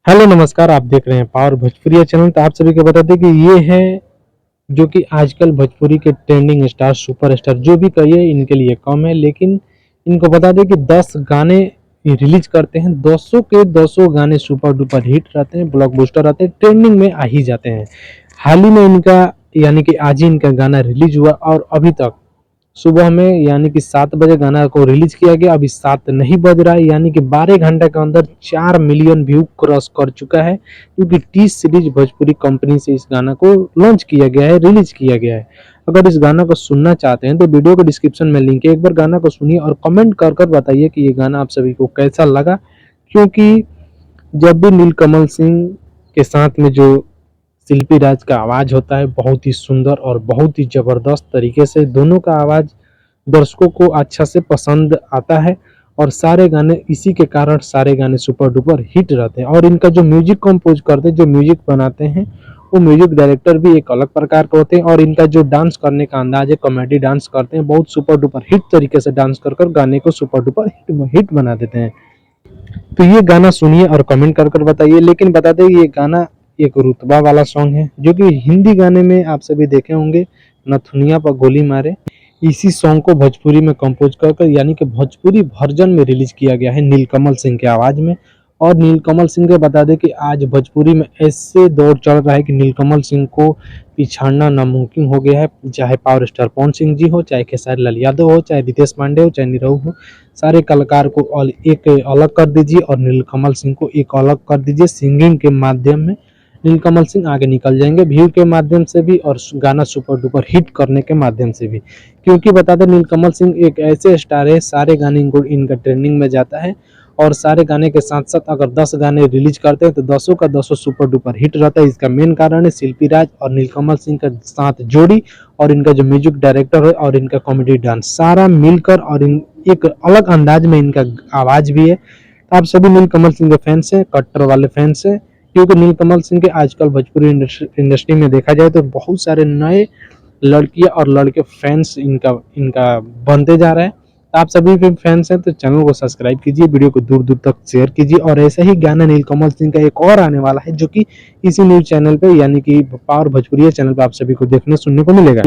Hello नमस्कार, आप देख रहे हैं पावर भोजपुरिया चैनल। तो आप सभी को बता दें कि ये है जो कि आजकल भोजपुरी के ट्रेंडिंग स्टार सुपरस्टार जो भी कहिए इनके लिए कम है, लेकिन इनको बता दें कि 10 गाने ये रिलीज करते हैं। 200 के 200 गाने सुपर डुपर हिट रहते हैं, ब्लॉकबस्टर रहते हैं, ट्रेंडिंग में आ ही जाते हैं। हाल ही में इनका यानी कि आज ही इनका गाना रिलीज हुआ और अभी तक सुबह में यानी कि 7 बजे गाना को रिलीज किया गया। अभी 7 नहीं बज रहा है, यानी कि 12 घंटे के अंदर 4 मिलियन व्यू क्रॉस कर चुका है, क्योंकि टी सीरीज भोजपुरी कंपनी से इस गाना को लॉन्च किया गया है, रिलीज किया गया है। अगर इस गाना को सुनना चाहते हैं तो वीडियो के डिस्क्रिप्शन में लिंक है, एक बार गाना को सुनिए और कमेंट कर कर बताइए कि ये गाना आप सभी को कैसा लगा। क्योंकि जब भी नीलकमल सिंह के साथ में जो शिल्पी राज का आवाज़ होता है, बहुत ही सुंदर और बहुत ही ज़बरदस्त तरीके से दोनों का आवाज़ दर्शकों को अच्छा से पसंद आता है। और सारे गाने इसी के कारण सारे गाने सुपर डुपर हिट रहते हैं। और इनका जो म्यूजिक कंपोज करते हैं, जो म्यूजिक बनाते हैं, वो म्यूजिक डायरेक्टर भी एक अलग प्रकार के होते हैं। और इनका जो डांस करने का अंदाज है, कॉमेडी डांस करते हैं, बहुत सुपर डुपर हिट तरीके से डांस कर कर गाने को सुपर डुपर हिट बना देते हैं। तो ये गाना सुनिए और कमेंट कर कर बताइए। लेकिन बता दें ये गाना एक रुतबा वाला सॉन्ग है, जो कि हिंदी गाने में आप सभी देखे होंगे, नथुनिया पर गोली मारे। इसी सॉन्ग को भोजपुरी में कंपोज कर कर यानी कि भोजपुरी वर्जन में रिलीज किया गया है नीलकमल सिंह के आवाज में। और नीलकमल सिंह के बता दें कि आज भोजपुरी में ऐसे दौर चल रहा है कि नीलकमल सिंह को पिछाड़ना नामुमकिन हो गया है। चाहे पावर स्टार पवन सिंह जी हो, चाहे खेसारी लाल यादव हो, चाहे रितेश पांडे हो, चाहे निरहु हो, सारे कलाकार को एक अलग कर दीजिए और नीलकमल सिंह को एक अलग कर दीजिए। सिंगिंग के माध्यम में नीलकमल सिंह आगे निकल जाएंगे, व्यू के माध्यम से भी और गाना सुपर डुपर हिट करने के माध्यम से भी। क्योंकि बता दें नीलकमल सिंह एक ऐसे स्टार है, सारे गाने इनका ट्रेंडिंग में जाता है। और सारे गाने के साथ साथ अगर 10 गाने रिलीज करते हैं तो 10 का 10 सुपर डुपर हिट रहता है। इसका मेन कारण है शिल्पी राज और नीलकमल सिंह का साथ जोड़ी, और इनका जो म्यूजिक डायरेक्टर है और इनका कॉमेडी डांस सारा मिलकर, और इन एक अलग अंदाज में इनका आवाज भी है। तो आप सभी नीलकमल सिंह के फैंस हैं, कट्टर वाले फैंस हैं। क्योंकि नीलकमल सिंह के आजकल भोजपुरी इंडस्ट्री में देखा जाए तो बहुत सारे नए लड़कियां और लड़के फैंस इनका इनका बनते जा रहे हैं। तो आप सभी भी फैंस हैं तो चैनल को सब्सक्राइब कीजिए, वीडियो को दूर दूर तक शेयर कीजिए। और ऐसा ही गाना नीलकमल सिंह का एक और आने वाला है, जो कि इसी न्यूज चैनल पे यानी कि पावर भोजपुरिया चैनल पे आप सभी को देखने सुनने को मिलेगा।